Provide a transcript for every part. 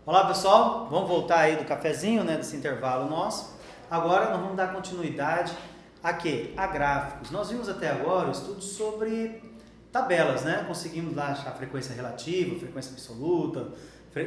Olá pessoal, vamos voltar aí do cafezinho, né, desse intervalo nosso. Agora nós vamos dar continuidade a quê? A gráficos. Nós vimos até agora o estudo sobre tabelas, né? Conseguimos lá achar a frequência relativa, frequência absoluta,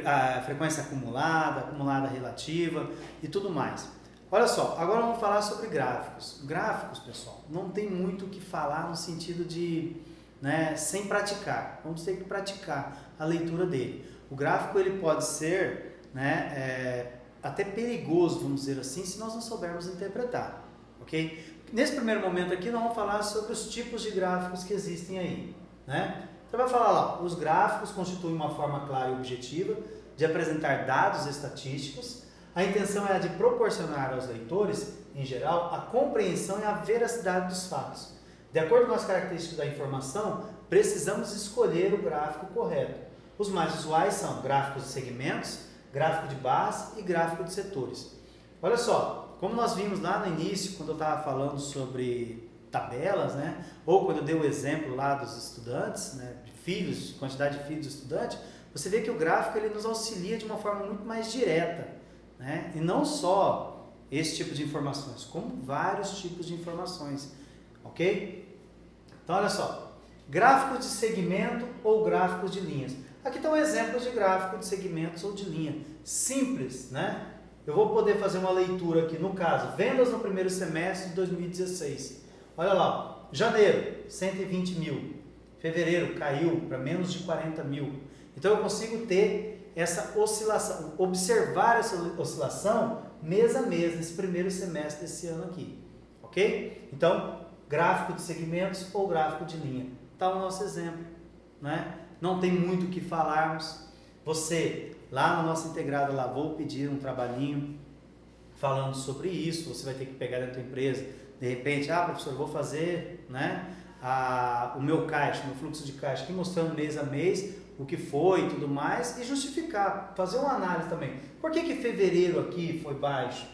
a frequência acumulada, acumulada relativa e tudo mais. Olha só, agora vamos falar sobre gráficos. Gráficos, pessoal, não tem muito o que falar no sentido de, né, sem praticar. Vamos ter que praticar a leitura dele. O gráfico ele pode ser, né, até perigoso, vamos dizer assim, se nós não soubermos interpretar, ok? Nesse primeiro momento aqui nós vamos falar sobre os tipos de gráficos que existem aí, né? Então vai falar lá, os gráficos constituem uma forma clara e objetiva de apresentar dados estatísticos. A intenção é a de proporcionar aos leitores, em geral, a compreensão e a veracidade dos fatos. De acordo com as características da informação, precisamos escolher o gráfico correto. Os mais usuais são gráficos de segmentos, gráfico de barras e gráfico de setores. Olha só, como nós vimos lá no início, quando eu estava falando sobre tabelas, né? Ou quando eu dei o exemplo lá dos estudantes, né? De filhos, quantidade de filhos do estudante, você vê que o gráfico ele nos auxilia de uma forma muito mais direta, né? E não só esse tipo de informações, como vários tipos de informações, ok? Então olha só, gráficos de segmento ou gráficos de linhas. Aqui está um exemplo de gráfico de segmentos ou de linha. Simples, né? Eu vou poder fazer uma leitura aqui, no caso, vendas no primeiro semestre de 2016. Olha lá, janeiro, 120 mil. Fevereiro caiu para menos de 40 mil. Então eu consigo ter essa oscilação, observar essa oscilação mês a mês, nesse primeiro semestre desse ano aqui. Ok? Então, gráfico de segmentos ou gráfico de linha. Está o nosso exemplo, né? Não tem muito o que falarmos. Você, lá na nossa integrada, lá, vou pedir um trabalhinho falando sobre isso. Você vai ter que pegar da tua empresa. De repente, professor, eu vou fazer, né, o meu caixa, meu fluxo de caixa aqui, mostrando mês a mês o que foi e tudo mais, e justificar, fazer uma análise também. Por que fevereiro aqui foi baixo?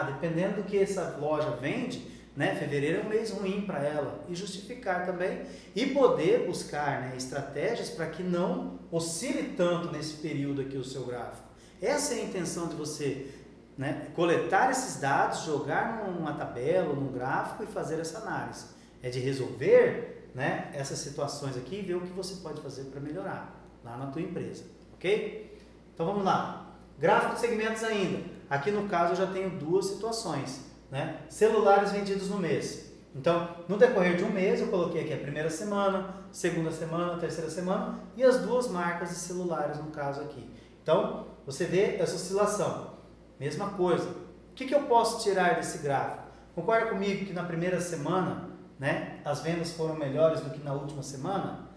Dependendo do que essa loja vende, né, fevereiro é um mês ruim para ela, e justificar também, e poder buscar, né, estratégias para que não oscile tanto nesse período aqui o seu gráfico. Essa é a intenção de você, né, coletar esses dados, jogar numa tabela, num gráfico e fazer essa análise. É de resolver, né, essas situações aqui e ver o que você pode fazer para melhorar lá na tua empresa, ok? Então vamos lá, gráfico de segmentos ainda. Aqui no caso eu já tenho duas situações, né? Celulares vendidos no mês. Então, no decorrer de um mês, eu coloquei aqui a primeira semana, segunda semana, terceira semana e as duas marcas de celulares no caso aqui. Então, você vê essa oscilação. Mesma coisa. O que eu posso tirar desse gráfico? Concorda comigo que na primeira semana, né, as vendas foram melhores do que na última semana?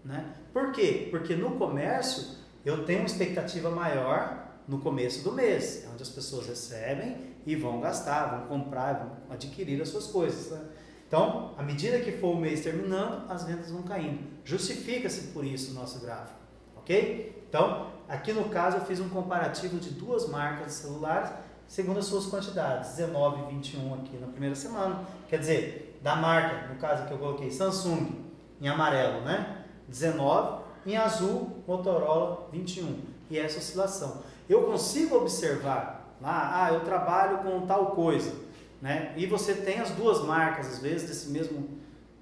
Né? Por quê? Porque no comércio eu tenho uma expectativa maior no começo do mês, onde as pessoas recebem e vão gastar, vão comprar, vão adquirir as suas coisas. Né? Então, à medida que for o mês terminando, as vendas vão caindo. Justifica-se por isso o nosso gráfico, ok? Então, aqui no caso eu fiz um comparativo de duas marcas de celulares, segundo as suas quantidades, 19 e 21 aqui na primeira semana. Quer dizer, da marca, no caso que eu coloquei Samsung, em amarelo, né? 19, em azul, Motorola, 21. E essa oscilação. Eu consigo observar lá, eu trabalho com tal coisa, né? E você tem as duas marcas, às vezes, desse mesmo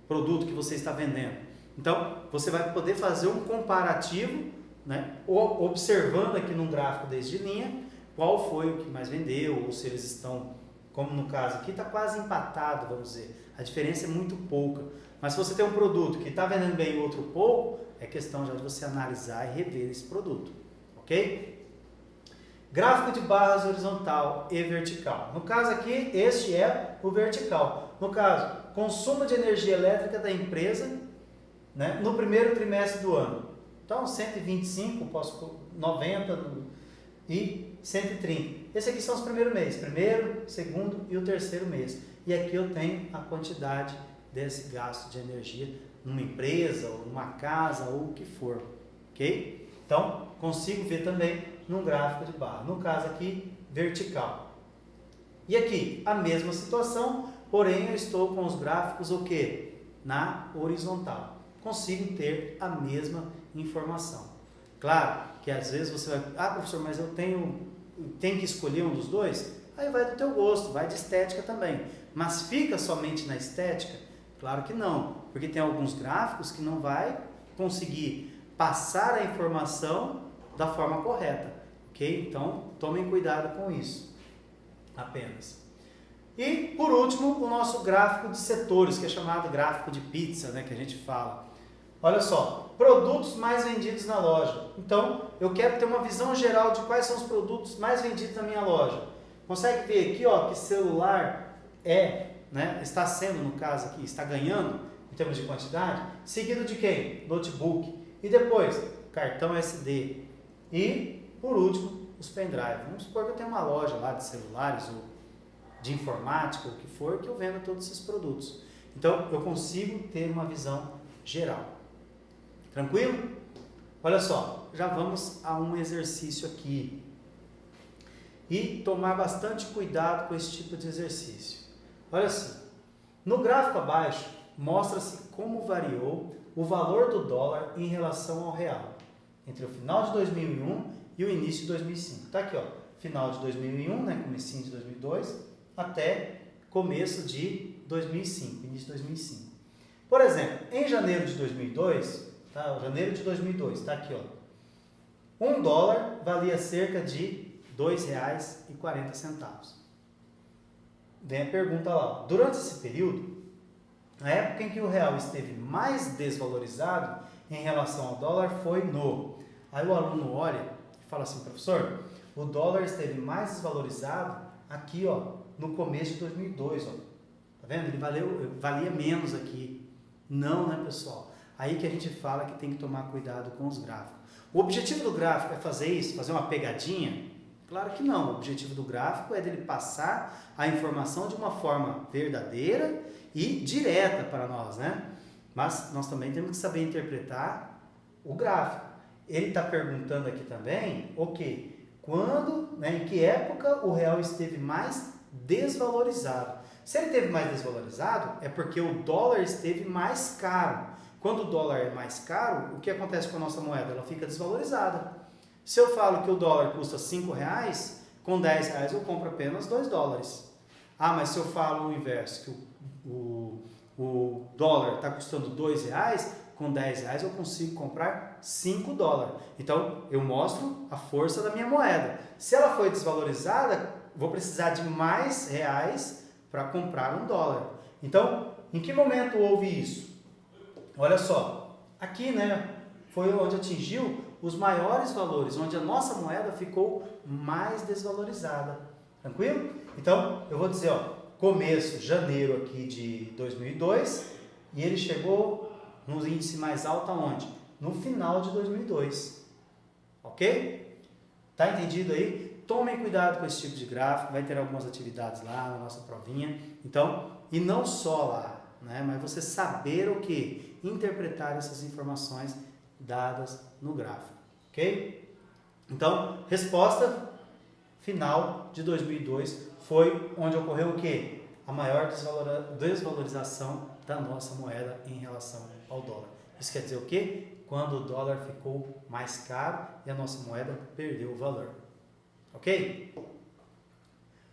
produto que você está vendendo. Então, você vai poder fazer um comparativo, né? Observando aqui num gráfico desde linha, qual foi o que mais vendeu, ou se eles estão, como no caso aqui, está quase empatado, vamos dizer. A diferença é muito pouca. Mas se você tem um produto que está vendendo bem e outro pouco, é questão já de você analisar e rever esse produto, ok? Gráfico de barras horizontal e vertical. No caso aqui, este é o vertical. No caso, consumo de energia elétrica da empresa, né, no primeiro trimestre do ano. Então, 125, posso 90 e 130. Esse aqui são os primeiros meses. Primeiro, segundo e o terceiro mês. E aqui eu tenho a quantidade desse gasto de energia numa empresa, ou numa casa, ou o que for. Ok? Então, consigo ver também num gráfico de barra. No caso aqui, vertical. E aqui, a mesma situação, porém eu estou com os gráficos o quê? Na horizontal. Consigo ter a mesma informação. Claro que às vezes você vai, professor, mas eu tenho que escolher um dos dois? Aí vai do teu gosto, vai de estética também. Mas fica somente na estética? Claro que não, porque tem alguns gráficos que não vai conseguir passar a informação da forma correta, ok? Então, tomem cuidado com isso, apenas. E, por último, o nosso gráfico de setores, que é chamado gráfico de pizza, né, que a gente fala. Olha só, produtos mais vendidos na loja. Então, eu quero ter uma visão geral de quais são os produtos mais vendidos na minha loja. Consegue ver aqui, ó, que celular está sendo, no caso aqui, está ganhando, em termos de quantidade, seguido de quem? Notebook. E depois, cartão SD. E, por último, os pendrive. Vamos supor que eu tenho uma loja lá de celulares ou de informática, ou o que for, que eu vendo todos esses produtos. Então, eu consigo ter uma visão geral. Tranquilo? Olha só, já vamos a um exercício aqui. E tomar bastante cuidado com esse tipo de exercício. Olha assim, no gráfico abaixo, mostra-se como variou o valor do dólar em relação ao real, entre o final de 2001 e o início de 2005. Está aqui, ó, final de 2001, né, comecinho de 2002, até começo de 2005, início de 2005. Por exemplo, em janeiro de 2002, tá, janeiro de 2002, está aqui, ó, um dólar valia cerca de R$ 2,40. Vem a pergunta lá, durante esse período, a época em que o real esteve mais desvalorizado em relação ao dólar foi no... Aí o aluno olha e fala assim, professor, o dólar esteve mais desvalorizado aqui, ó, no começo de 2002, ó. Tá vendo? Ele valia menos aqui. Não, né, pessoal? Aí que a gente fala que tem que tomar cuidado com os gráficos. O objetivo do gráfico é fazer isso, fazer uma pegadinha? Claro que não. O objetivo do gráfico é dele passar a informação de uma forma verdadeira e direta para nós, né? Mas nós também temos que saber interpretar o gráfico. Ele está perguntando aqui também, ok, quando, né, em que época o real esteve mais desvalorizado? Se ele esteve mais desvalorizado, é porque o dólar esteve mais caro. Quando o dólar é mais caro, o que acontece com a nossa moeda? Ela fica desvalorizada. Se eu falo que o dólar custa R$5, com R$10 eu compro apenas $2. Ah, mas se eu falo o inverso, que o dólar está custando R$2, com R$10 eu consigo comprar $5. Então, eu mostro a força da minha moeda. Se ela foi desvalorizada, vou precisar de mais reais para comprar $1. Então, em que momento houve isso? Olha só, aqui, né, foi onde atingiu os maiores valores, onde a nossa moeda ficou mais desvalorizada. Tranquilo? Então, eu vou dizer, ó, começo, janeiro aqui de 2002, e ele chegou no índice mais alto aonde? No final de 2002. Ok? Tá entendido aí? Tomem cuidado com esse tipo de gráfico, vai ter algumas atividades lá na nossa provinha. Então, e não só lá, né, mas você saber o que? Interpretar essas informações dadas no gráfico, ok? Então, resposta final de 2002 foi onde ocorreu o que? A maior desvalorização da nossa moeda em relação ao dólar. Isso quer dizer o quê? Quando o dólar ficou mais caro e a nossa moeda perdeu o valor, ok?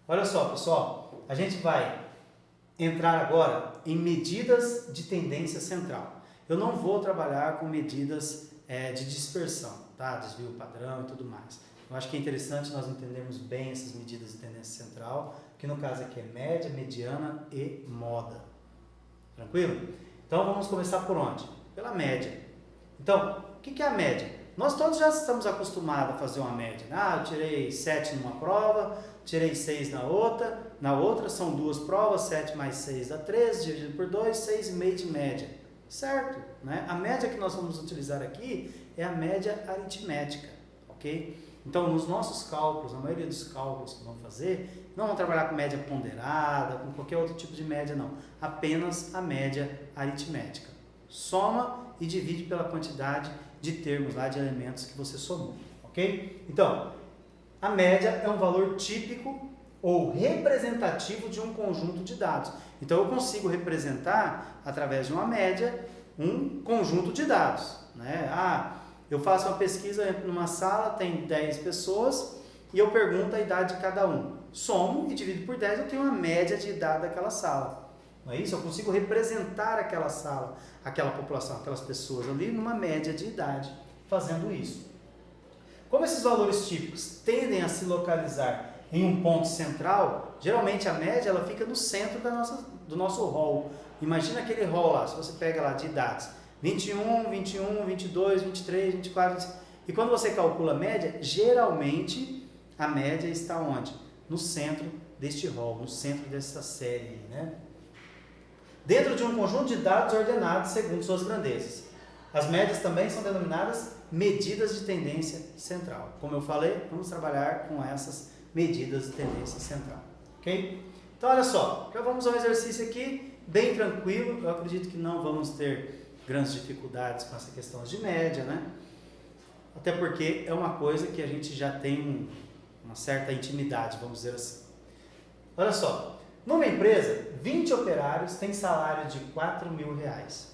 Olha só, pessoal, a gente vai entrar agora em medidas de tendência central. Eu não vou trabalhar com medidas de dispersão, tá? Desvio padrão e tudo mais. Eu acho que é interessante nós entendermos bem essas medidas de tendência central, que no caso aqui é média, mediana e moda. Tranquilo? Então vamos começar por onde? Pela média. Então, o que é a média? Nós todos já estamos acostumados a fazer uma média. Ah, eu tirei 7 numa prova, tirei 6 na outra são duas provas, 7 mais 6 dá 13, dividido por 2, 6,5 de média. Certo? Né? A média que nós vamos utilizar aqui é a média aritmética, ok? Então, nos nossos cálculos, na maioria dos cálculos que vamos fazer, não vamos trabalhar com média ponderada, com qualquer outro tipo de média, não. Apenas a média aritmética. Soma e divide pela quantidade de termos lá, de elementos que você somou, ok? Então, a média é um valor típico ou representativo de um conjunto de dados. Então, eu consigo representar, através de uma média, um conjunto de dados, né? Ah, Eu faço uma pesquisa, entro numa sala, tem 10 pessoas e eu pergunto a idade de cada um. Somo e divido por 10, eu tenho uma média de idade daquela sala. Não é isso? Eu consigo representar aquela sala, aquela população, aquelas pessoas ali numa média de idade, fazendo isso. Como esses valores típicos tendem a se localizar em um ponto central, geralmente a média ela fica no centro do nosso hall. Imagina aquele hall lá, se você pega lá de idades, 21, 21, 22, 23, 24, e quando você calcula a média, geralmente a média está onde? No centro deste hall, no centro dessa série, né? Dentro de um conjunto de dados ordenados segundo suas grandezas. As médias também são denominadas medidas de tendência central. Como eu falei, vamos trabalhar com essas medidas de tendência central, ok? Então, olha só, já vamos ao exercício aqui, bem tranquilo. Eu acredito que não vamos ter grandes dificuldades com essa questão de média, né? Até porque é uma coisa que a gente já tem uma certa intimidade, vamos dizer assim. Olha só, numa empresa, 20 operários têm salário de R$4.000.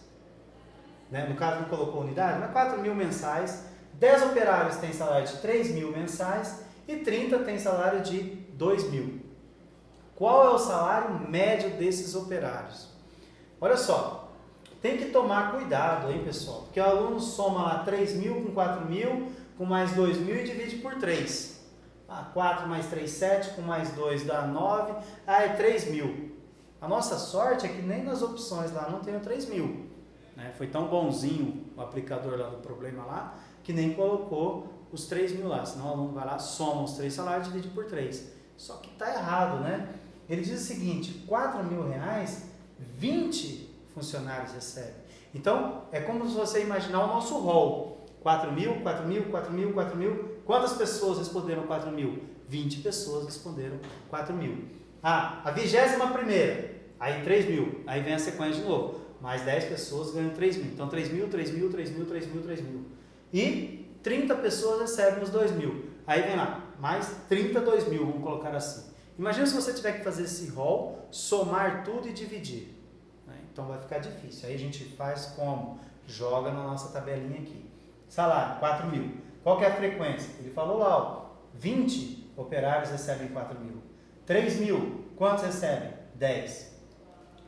Né? No caso, não colocou unidade, mas 4.000 mensais. 10 operários têm salário de 3.000 mensais e 30 têm salário de 2.000. Qual é o salário médio desses operários? Olha só, tem que tomar cuidado, hein, pessoal? Porque o aluno soma lá 3.000 com 4.000, com mais 2.000 e divide por 3. 4 mais 3, 7, com mais 2 dá 9, é 3.000. A nossa sorte é que nem nas opções lá não tem o 3.000. Né? Foi tão bonzinho o aplicador lá do problema lá, que nem colocou os 3.000 lá. Senão o aluno vai lá, soma os 3 salários e divide por 3. Só que está errado, né? Ele diz o seguinte, R$4.000, 20 funcionários recebem. Então, é como se você imaginar o nosso rol. 4.000, 4.000, 4.000, 4.000. Quantas pessoas responderam 4.000? 20 pessoas responderam 4.000. A 21ª, aí 3.000. Aí vem a sequência de novo. Mais 10 pessoas ganham 3.000. Então, 3.000, 3.000, 3.000, 3.000, 3.000. E 30 pessoas recebem os 2.000. Aí vem lá, mais 32.000, vamos colocar assim. Imagina se você tiver que fazer esse rol, somar tudo e dividir. Então vai ficar difícil. Aí a gente faz como? Joga na nossa tabelinha aqui. Salário, 4.000. Qual que é a frequência? Ele falou lá, ó, 20 operários recebem 4.000. 3.000, quantos recebem? 10.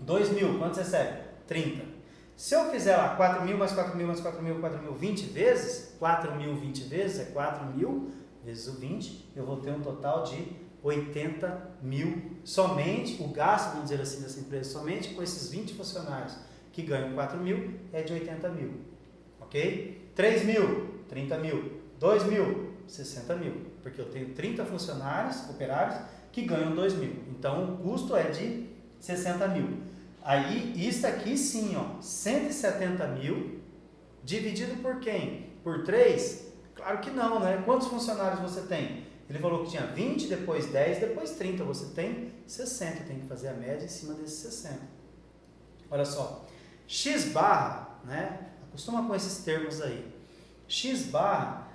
2.000, quantos recebem? 30. Se eu fizer lá 4.000 mais 4.000 mais 4.000, 4.000, 20 vezes, 4.000, 20 vezes, é 4.000 vezes o 20, eu vou ter um total de 80.000, somente o gasto, vamos dizer assim, dessa empresa, somente com esses 20 funcionários que ganham 4.000, é de 80.000, ok? 3.000, 30.000, 2.000, 60.000, porque eu tenho 30 funcionários, operários, que ganham 2.000, então o custo é de 60.000. Aí, isso aqui sim, ó, 170.000, dividido por quem? Por 3? Claro que não, né? Quantos funcionários você tem? Ele falou que tinha 20, depois 10, depois 30. Você tem 60. Tem que fazer a média em cima desses 60. Olha só. X barra, né? Acostuma com esses termos aí. X barra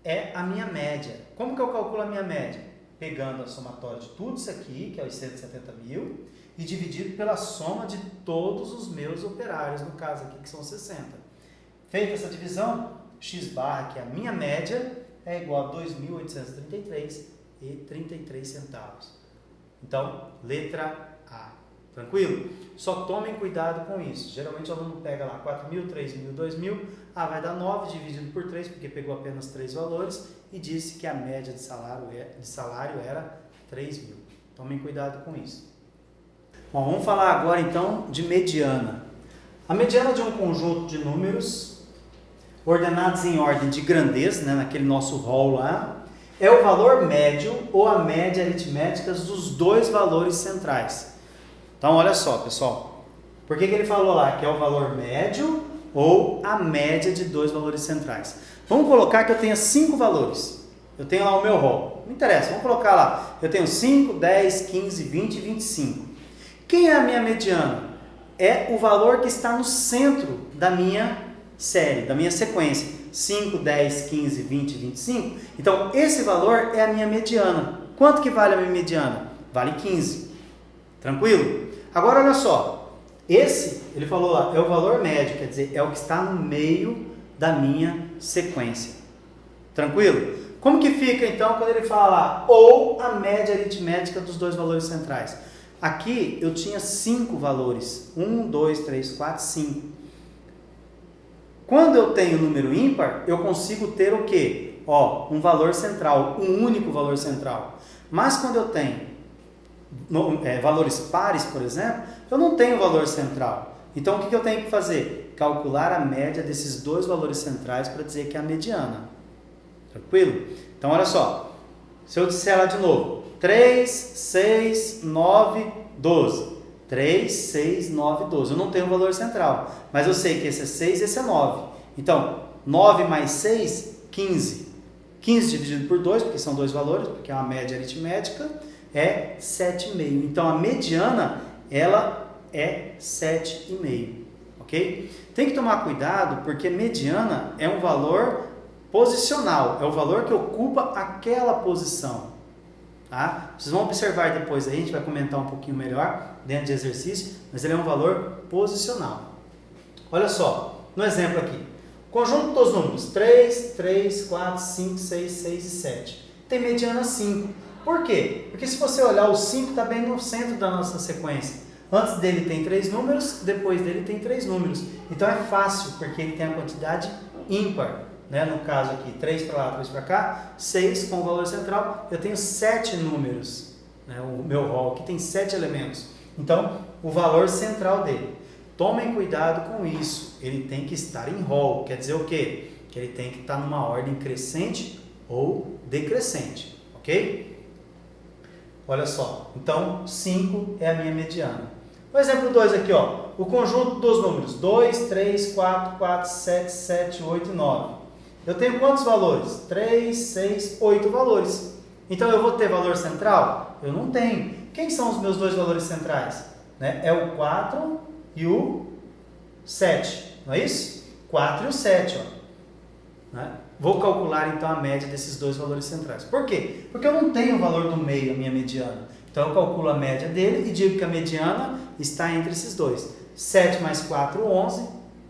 é a minha média. Como que eu calculo a minha média? Pegando a somatória de tudo isso aqui, que é os 170.000, e dividido pela soma de todos os meus operários, no caso aqui, que são 60. Feita essa divisão, X barra, que é a minha média, é igual a 2.833,33 centavos. Então, letra A. Tranquilo? Só tomem cuidado com isso. Geralmente o aluno pega lá 4.000, 3.000, 2.000, vai dar 9 dividido por 3, porque pegou apenas 3 valores, e disse que a média de salário era 3.000. Tomem cuidado com isso. Bom, vamos falar agora então de mediana. A mediana de um conjunto de números ordenados em ordem de grandeza, né, naquele nosso rol lá, é o valor médio ou a média aritmética dos dois valores centrais. Então, olha só, pessoal. Por que ele falou lá que é o valor médio ou a média de dois valores centrais? Vamos colocar que eu tenha 5 valores. Eu tenho lá o meu rol. Não interessa, vamos colocar lá. Eu tenho 5, 10, 15, 20 e 25. Quem é a minha mediana? É o valor que está no centro da minha série, da minha sequência. 5, 10, 15, 20 e 25. Então, esse valor é a minha mediana. Quanto que vale a minha mediana? Vale 15. Tranquilo? Agora, olha só. Esse, ele falou lá, é o valor médio, quer dizer, é o que está no meio da minha sequência. Tranquilo? Como que fica então quando ele fala lá, ou a média aritmética dos dois valores centrais? Aqui eu tinha 5 valores, 1, 2, 3, 4, 5. Quando eu tenho número ímpar, eu consigo ter o quê? Um valor central, um único valor central. Mas quando eu tenho valores pares, por exemplo, eu não tenho valor central. Então o que eu tenho que fazer? Calcular a média desses dois valores centrais para dizer que é a mediana. Tranquilo? Então olha só, se eu disser lá de novo, 3, 6, 9, 12. 3, 6, 9, 12. Eu não tenho um valor central, mas eu sei que esse é 6 e esse é 9. Então, 9 mais 6, 15. 15 dividido por 2, porque são dois valores, porque é uma média aritmética, é 7,5. Então, a mediana, ela é 7,5. Ok? Tem que tomar cuidado, porque mediana é um valor posicional, é o valor que ocupa aquela posição. Tá? Vocês vão observar depois aí, a gente vai comentar um pouquinho melhor dentro de exercício, mas ele é um valor posicional. Olha só, no exemplo aqui, conjunto dos números 3, 3, 4, 5, 6, 6 e 7. Tem mediana 5. Por quê? Porque se você olhar, o 5 está bem no centro da nossa sequência. Antes dele tem 3 números, depois dele tem 3 números. Então é fácil, porque ele tem a quantidade ímpar. Né? No caso aqui, 3 para lá, 3 para cá, 6 com o valor central, eu tenho 7 números. Né? O meu rol aqui tem 7 elementos. Então, o valor central dele. Tomem cuidado com isso. Ele tem que estar em rol. Quer dizer o quê? Que ele tem que estar numa ordem crescente ou decrescente. Ok? Olha só. Então, 5 é a minha mediana. O exemplo 2 aqui, ó. O conjunto dos números 2, 3, 4, 4, 7, 7, 8 e 9. Eu tenho quantos valores? 3, 6, 8 valores. Então, eu vou ter valor central? Eu não tenho. Quem são os meus dois valores centrais? Né? É o 4 e o 7. Não é isso? 4 e o 7. Ó. Né? Vou calcular, então, a média desses dois valores centrais. Por quê? Porque eu não tenho o valor do meio, a minha mediana. Então, eu calculo a média dele e digo que a mediana está entre esses dois. 7 mais 4, 11,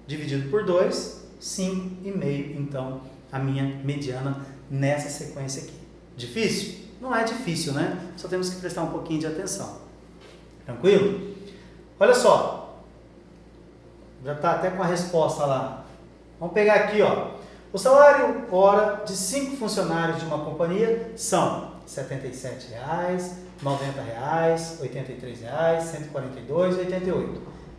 dividido por 2, 5,5. Então, a minha mediana nessa sequência aqui. Difícil? Não é difícil, né? Só temos que prestar um pouquinho de atenção. Tranquilo? Olha só. Já está até com a resposta lá. Vamos pegar aqui, ó. O salário hora de 5 funcionários de uma companhia são R$ 77,00, R$ 90,00, R$ 83,00, R$ 142,88.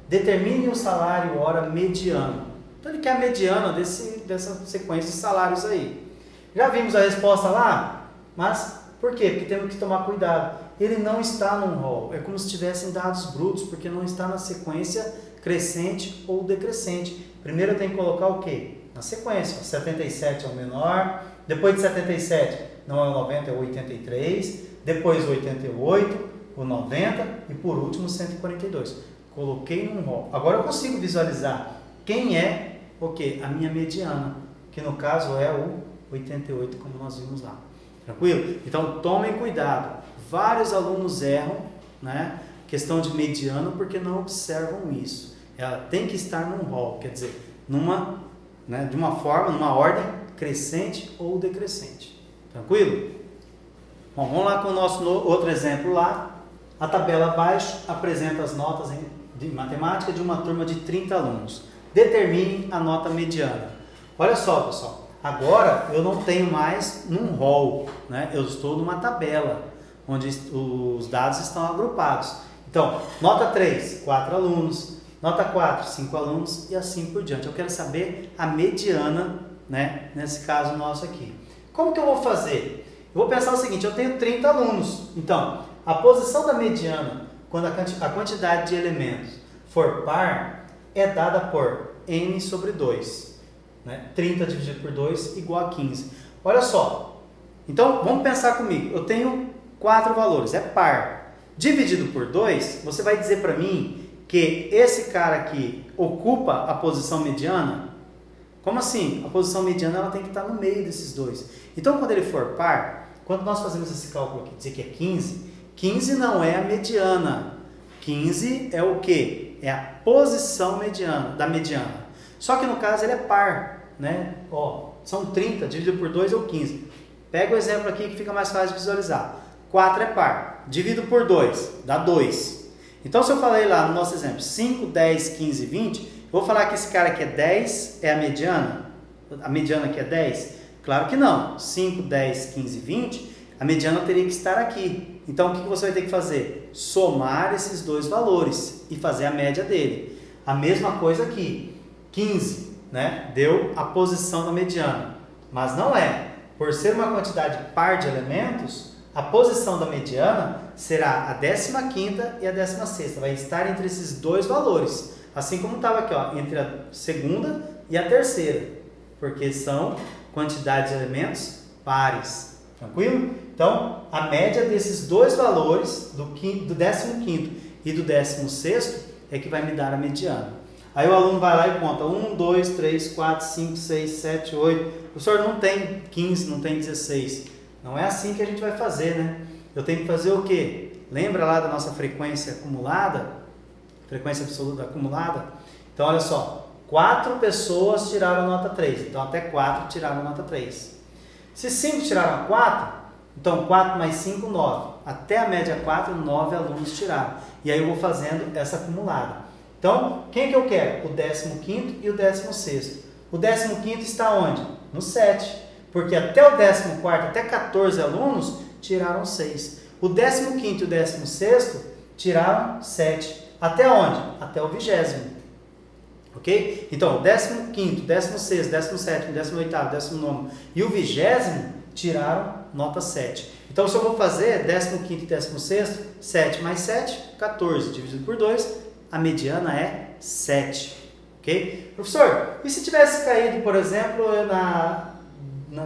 Determine o salário hora mediano. Então ele quer a mediana dessa sequência de salários aí. Já vimos a resposta lá? Mas por quê? Porque temos que tomar cuidado. Ele não está num rol. É como se tivessem dados brutos, porque não está na sequência crescente ou decrescente. Primeiro eu tenho que colocar o quê? Na sequência. 77 é o menor. Depois de 77, não é o 90, é o 83. Depois o 88, o 90 e por último o 142. Coloquei num rol. Agora eu consigo visualizar quem é o quê? A minha mediana, que no caso é o 88, como nós vimos lá. Tranquilo? Então tomem cuidado. Vários alunos erram, né? Questão de mediano porque não observam isso. Ela tem que estar num rol, quer dizer, de uma forma, numa ordem crescente ou decrescente. Tranquilo? Bom, vamos lá com o nosso outro exemplo lá. A tabela abaixo apresenta as notas de matemática de uma turma de 30 alunos. Determine a nota mediana. Olha só, pessoal. Agora eu não tenho mais num rol, né? Eu estou numa tabela, onde os dados estão agrupados. Então, nota 3, 4 alunos. Nota 4, 5 alunos e assim por diante. Eu quero saber a mediana, né? Nesse caso nosso aqui. Como que eu vou fazer? Eu vou pensar o seguinte, eu tenho 30 alunos. Então, a posição da mediana, quando a quantidade de elementos for par, é dada por n sobre 2. Né? 30 dividido por 2 igual a 15. Olha só. Então, vamos pensar comigo. Eu tenho 4 valores, é par. Dividido por 2, você vai dizer para mim que esse cara aqui ocupa a posição mediana? Como assim? A posição mediana ela tem que estar no meio desses dois. Então, quando ele for par, quando nós fazemos esse cálculo aqui, dizer que é 15, 15 não é a mediana. 15 é o quê? É a posição da mediana. Só que no caso ele é par. né? Ó, são 30, dividido por 2 ou 15. Pega o exemplo aqui que fica mais fácil de visualizar. 4 é par, divido por 2, dá 2. Então, se eu falei lá no nosso exemplo, 5, 10, 15, 20, eu vou falar que esse cara aqui é 10, é a mediana? A mediana aqui é 10? Claro que não. 5, 10, 15, 20, a mediana teria que estar aqui. Então, o que você vai ter que fazer? Somar esses dois valores e fazer a média dele. A mesma coisa aqui. 15, né? Deu a posição da mediana. Mas não é. Por ser uma quantidade par de elementos, a posição da mediana será a 15ª e a 16ª. Vai estar entre esses dois valores. Assim como estava aqui, ó, entre a segunda e a terceira. Porque são quantidades de elementos pares. Tranquilo? Então, a média desses dois valores, do 15º e do 16º, é que vai me dar a mediana. Aí o aluno vai lá e conta 1, 2, 3, 4, 5, 6, 7, 8. Professor, não tem 15, não tem 16. Não é assim que a gente vai fazer, né? Eu tenho que fazer o quê? Lembra lá da nossa frequência acumulada? Frequência absoluta acumulada? Então, olha só. 4 pessoas tiraram nota 3. Então, até 4 tiraram nota 3. Se 5 tiraram 4, então 4 mais 5, 9. Até a média 4, 9 alunos tiraram. E aí eu vou fazendo essa acumulada. Então, quem que eu quero? O 15º e o 16º. O 15º está onde? No 7. Porque até o 14º, até 14 alunos, tiraram 6. O 15º e o 16º tiraram 7. Até onde? Até o 20º. Ok? Então, o 15º, 16º, 17º, 18º, 19º e o 20º tiraram nota 7. Então, se eu vou fazer 15º e 16º, 7 mais 7, 14, dividido por 2, a mediana é 7. Ok? Professor, e se tivesse caído, por exemplo, na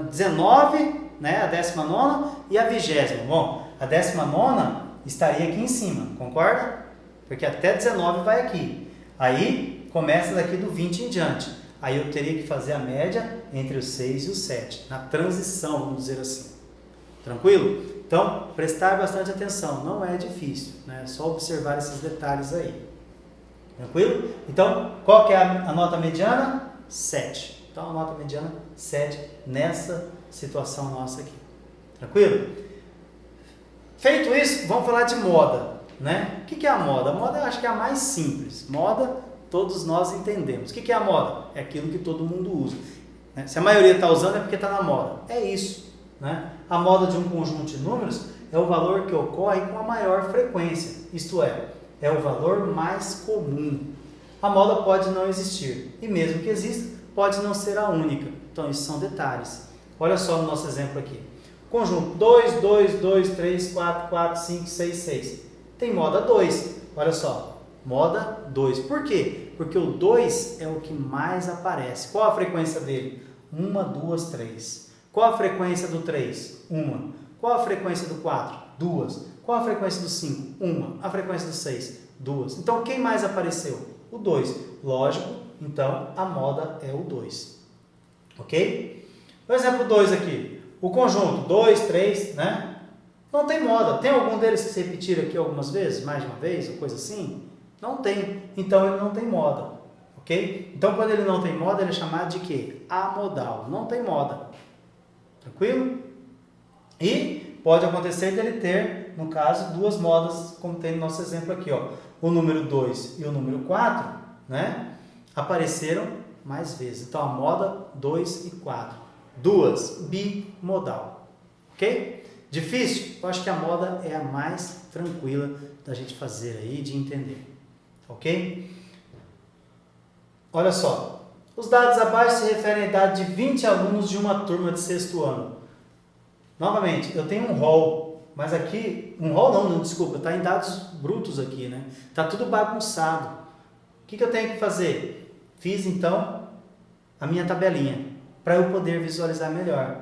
19, né, a 19ª e a 20ª? Bom, a 19ª estaria aqui em cima, concorda? Porque até 19 vai aqui. Aí, começa daqui do 20 em diante. Aí eu teria que fazer a média entre o 6 e o 7, na transição, vamos dizer assim. Tranquilo? Então, prestar bastante atenção, não é difícil, né? É só observar esses detalhes aí. Tranquilo? Então, qual que é a nota mediana? 7. Então, a nota mediana 7 nessa situação nossa aqui. Tranquilo? Feito isso, vamos falar de moda, né? O que é a moda? A moda eu acho que é a mais simples. Moda, todos nós entendemos. O que é a moda? É aquilo que todo mundo usa. Né? Se a maioria está usando é porque está na moda. É isso. Né? A moda de um conjunto de números é o valor que ocorre com a maior frequência. Isto é o valor mais comum. A moda pode não existir. E mesmo que exista, pode não ser a única. Então, isso são detalhes. Olha só no nosso exemplo aqui. Conjunto 2, 2, 2, 3, 4, 4, 5, 6, 6. Tem moda 2. Olha só. Moda 2. Por quê? Porque o 2 é o que mais aparece. Qual a frequência dele? 1, 2, 3. Qual a frequência do 3? 1. Qual a frequência do 4? 2. Qual a frequência do 5? 1. A frequência do 6? 2. Então, quem mais apareceu? O 2. Lógico, então a moda é o 2. Ok? O exemplo 2 aqui. O conjunto 2, 3, né? Não tem moda. Tem algum deles que se repetir aqui algumas vezes? Mais de uma vez? Ou coisa assim? Não tem. Então, ele não tem moda. Ok? Então, quando ele não tem moda, ele é chamado de quê? Amodal. Não tem moda. Tranquilo? E pode acontecer dele ter, no caso, duas modas, como tem no nosso exemplo aqui, ó. O número 2 e o número 4, né? Apareceram mais vezes. Então, a moda 2 e 4. Duas, bimodal. Ok? Difícil? Eu acho que a moda é a mais tranquila da gente fazer aí, de entender. Ok? Olha só. Os dados abaixo se referem à idade de 20 alunos de uma turma de sexto ano. Novamente, eu tenho um rol, mas aqui, um rol não, desculpa, está em dados brutos aqui, né? Está tudo bagunçado. O que eu tenho que fazer? Fiz então a minha tabelinha, para eu poder visualizar melhor.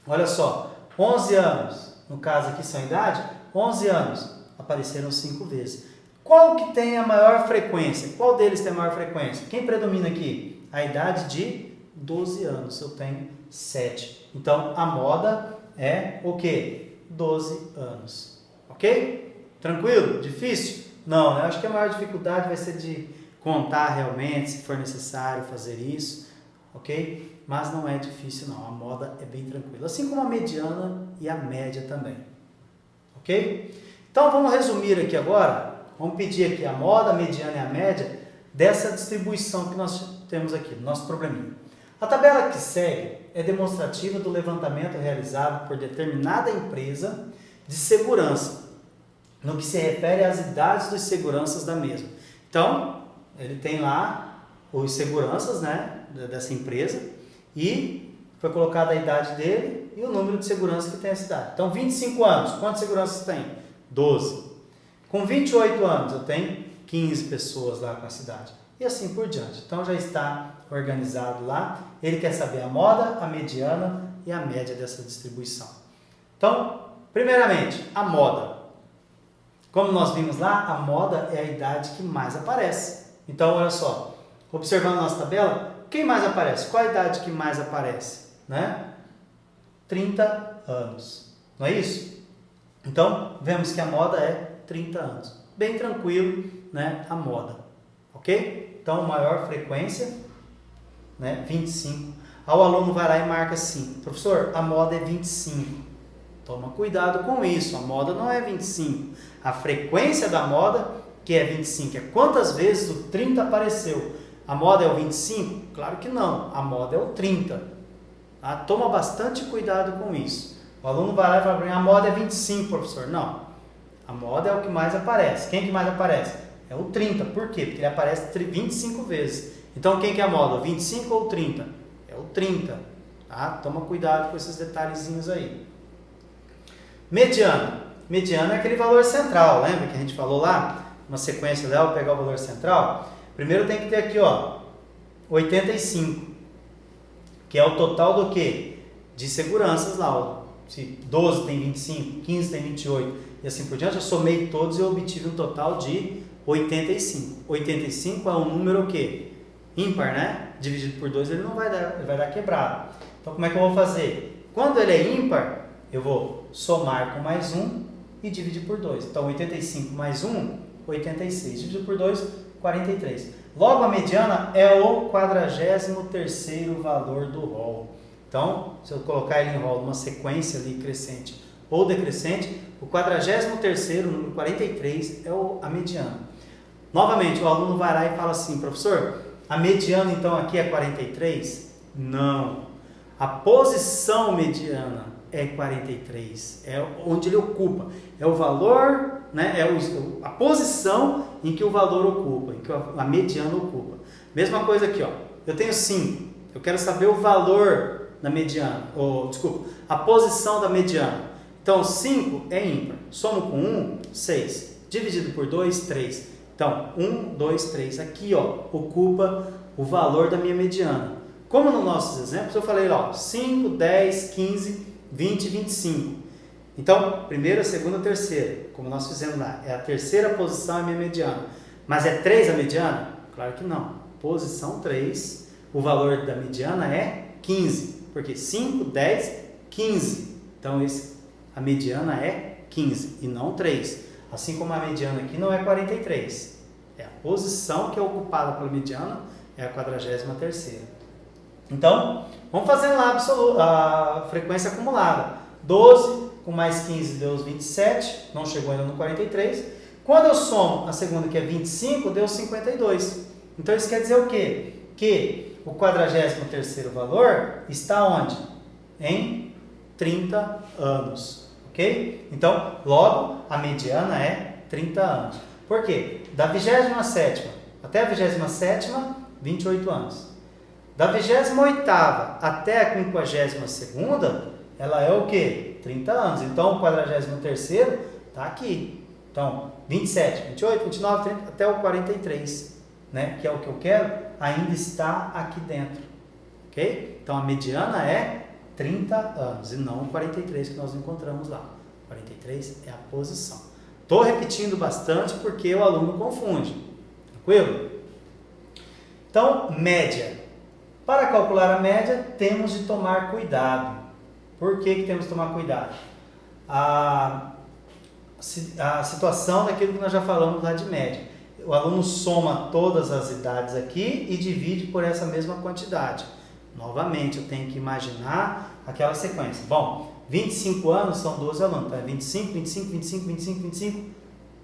Olha só, 11 anos, no caso aqui são idade, 11 anos, apareceram 5 vezes. Qual que tem a maior frequência? Qual deles tem a maior frequência? Quem predomina aqui? A idade de 12 anos, eu tenho 7. Então, a moda é o quê? 12 anos. Ok? Tranquilo? Difícil? Não, né? Acho que a maior dificuldade vai ser de contar realmente, se for necessário fazer isso. ok? Mas não é difícil não, a moda é bem tranquila, assim como a mediana e a média também, ok? Então vamos resumir aqui agora, vamos pedir aqui a moda, a mediana e a média dessa distribuição que nós temos aqui, do nosso probleminha. A tabela que segue é demonstrativa do levantamento realizado por determinada empresa de segurança, no que se refere às idades dos seguranças da mesma. Então, ele tem lá os seguranças, né, dessa empresa e foi colocada a idade dele e o número de segurança que tem a cidade. Então, 25 anos, quantas seguranças tem? 12. Com 28 anos, eu tenho 15 pessoas lá com a cidade. E assim por diante. Então, já está organizado lá. Ele quer saber a moda, a mediana e a média dessa distribuição. Então, primeiramente, a moda. Como nós vimos lá, a moda é a idade que mais aparece. Então, olha só, observando a nossa tabela, quem mais aparece? Qual a idade que mais aparece? Né? 30 anos. Não é isso? Então, vemos que a moda é 30 anos. Bem tranquilo, né? A moda. Ok? Então, maior frequência, né? 25. Aí o aluno vai lá e marca assim, professor, a moda é 25. Toma cuidado com isso, a moda não é 25. A frequência da moda, que é 25, é quantas vezes o 30 apareceu. A moda é o 25? Claro que não, a moda é o 30. Tá? Toma bastante cuidado com isso. O aluno vai lá e fala para mim, a moda é 25, professor. Não, a moda é o que mais aparece. Quem que mais aparece? É o 30. Por quê? Porque ele aparece 25 vezes. Então, quem que é a moda? O 25 ou o 30? É o 30. Tá? Toma cuidado com esses detalhezinhos aí. Mediana. Mediana é aquele valor central. Lembra que a gente falou lá? Uma sequência dela, vou pegar o valor central. Primeiro tem que ter aqui, ó, 85. Que é o total do quê? De seguranças lá. Ó. Se 12 tem 25, 15 tem 28 e assim por diante, eu somei todos e eu obtive um total de 85. 85 é um número o quê? Ímpar, né? Dividido por 2 ele não vai dar, ele vai dar quebrado. Então como é que eu vou fazer? Quando ele é ímpar, eu vou somar com mais 1 e dividir por 2. Então 85 mais 1, 86. Dividido por 2, 43. Logo a mediana é o 43º valor do rol. Então, se eu colocar ele em rol numa sequência ali crescente ou decrescente, o 43º, o número 43, é a mediana. Novamente, o aluno vai lá e fala assim, professor, a mediana então aqui é 43? Não. A posição mediana é 43, é onde ele ocupa, é o valor, né, é a posição em que o valor ocupa, em que a mediana ocupa. Mesma coisa aqui, ó, eu tenho 5, eu quero saber o valor da mediana, a posição da mediana. Então, 5 é ímpar, somo com 1, 6, dividido por 2, 3. Então, 1, 2, 3, aqui ó, ocupa o valor da minha mediana. Como nos nossos exemplos, eu falei ó, 5, 10, 15, 20 e 25. Então, primeira, segunda, terceira, como nós fizemos lá, é a terceira posição é a minha mediana. Mas é 3 a mediana? Claro que não. Posição 3, o valor da mediana é 15. Porque 5, 10, 15. Então, a mediana é 15 e não 3. Assim como a mediana aqui não é 43. É a posição que é ocupada pela mediana, é a 43ª. Então, vamos fazer lá a frequência acumulada. 12 com mais 15 deu os 27, não chegou ainda no 43. Quando eu somo a segunda, que é 25, deu 52. Então, isso quer dizer o quê? Que o 43º valor está onde? Em 30 anos, ok? Então, logo, a mediana é 30 anos. Por quê? Da 27ª até a 27ª, 28 anos. Da 28ª até a 52ª, ela é o quê? 30 anos. Então, o 43º está aqui. Então, 27, 28, 29, 30, até o 43, né? Que é o que eu quero, ainda está aqui dentro, ok? Então, a mediana é 30 anos e não o 43 que nós encontramos lá. 43 é a posição. Estou repetindo bastante porque o aluno confunde, tranquilo? Então, média. Para calcular a média, temos de tomar cuidado. Por que temos de tomar cuidado? A situação daquilo que nós já falamos lá de média. O aluno soma todas as idades aqui e divide por essa mesma quantidade. Novamente, eu tenho que imaginar aquela sequência. Bom, 25 anos são 12 alunos. Então, é 25, 25, 25, 25, 25.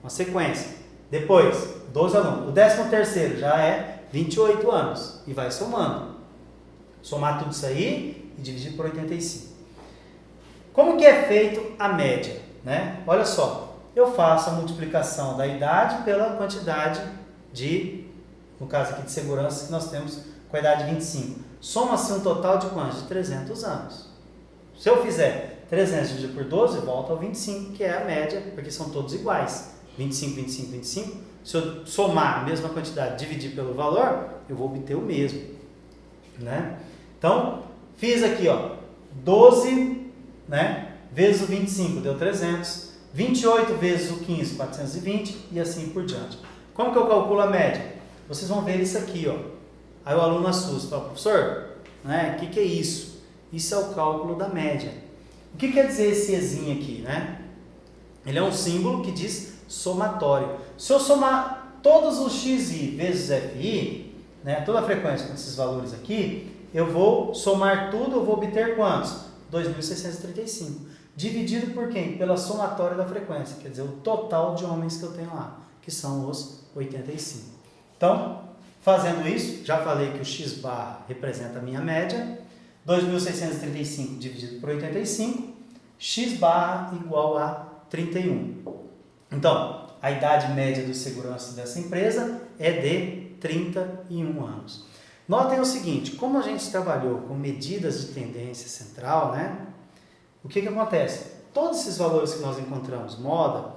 Uma sequência. Depois, 12 alunos. O 13º já é 28 anos. E vai somando. Somar tudo isso aí e dividir por 85. Como que é feito a média? Né? Olha só. Eu faço a multiplicação da idade pela quantidade de, no caso aqui de segurança, que nós temos com a idade de 25. Soma-se um total de quantos? De 300 anos. Se eu fizer 300 dividido por 12, volta ao 25, que é a média, porque são todos iguais. 25, 25, 25. Se eu somar a mesma quantidade e dividir pelo valor, eu vou obter o mesmo. Né? Então, fiz aqui, ó, 12, né, vezes o 25, deu 300. 28 vezes o 15, 420 e assim por diante. Como que eu calculo a média? Vocês vão ver isso aqui, ó. Aí o aluno assusta, fala, professor, né, o que é isso? Isso é o cálculo da média. O que quer dizer esse Ezinho aqui, né? Ele é um símbolo que diz somatório. Se eu somar todos os xi vezes fi, né, toda a frequência com esses valores aqui, eu vou somar tudo, eu vou obter quantos? 2.635. Dividido por quem? Pela somatória da frequência, quer dizer, o total de homens que eu tenho lá, que são os 85. Então, fazendo isso, já falei que o x barra representa a minha média, 2.635 dividido por 85, x barra igual a 31. Então, a idade média de segurança dessa empresa é de 31 anos. Notem o seguinte, como a gente trabalhou com medidas de tendência central, né? O que acontece? Todos esses valores que nós encontramos, moda,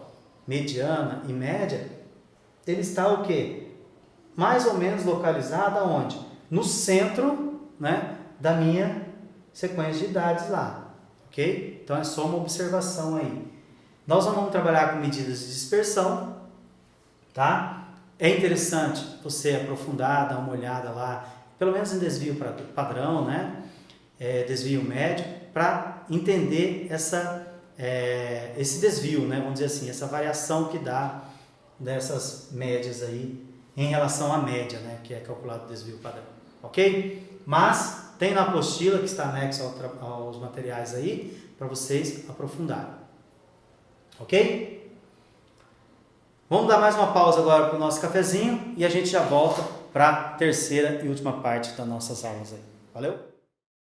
mediana e média, ele está o quê? Mais ou menos localizado aonde? No centro, né, da minha sequência de idades lá, ok? Então é só uma observação aí. Nós vamos trabalhar com medidas de dispersão, tá? É interessante você aprofundar, dar uma olhada lá, pelo menos em desvio padrão, né? Desvio médio, para entender esse desvio, né? Vamos dizer assim, essa variação que dá dessas médias aí em relação à média, né? Que é calculado o desvio padrão, ok? Mas tem na apostila que está anexo aos materiais aí para vocês aprofundarem, ok? Vamos dar mais uma pausa agora para o nosso cafezinho e a gente já volta para a terceira e última parte das nossas aulas aí. Valeu?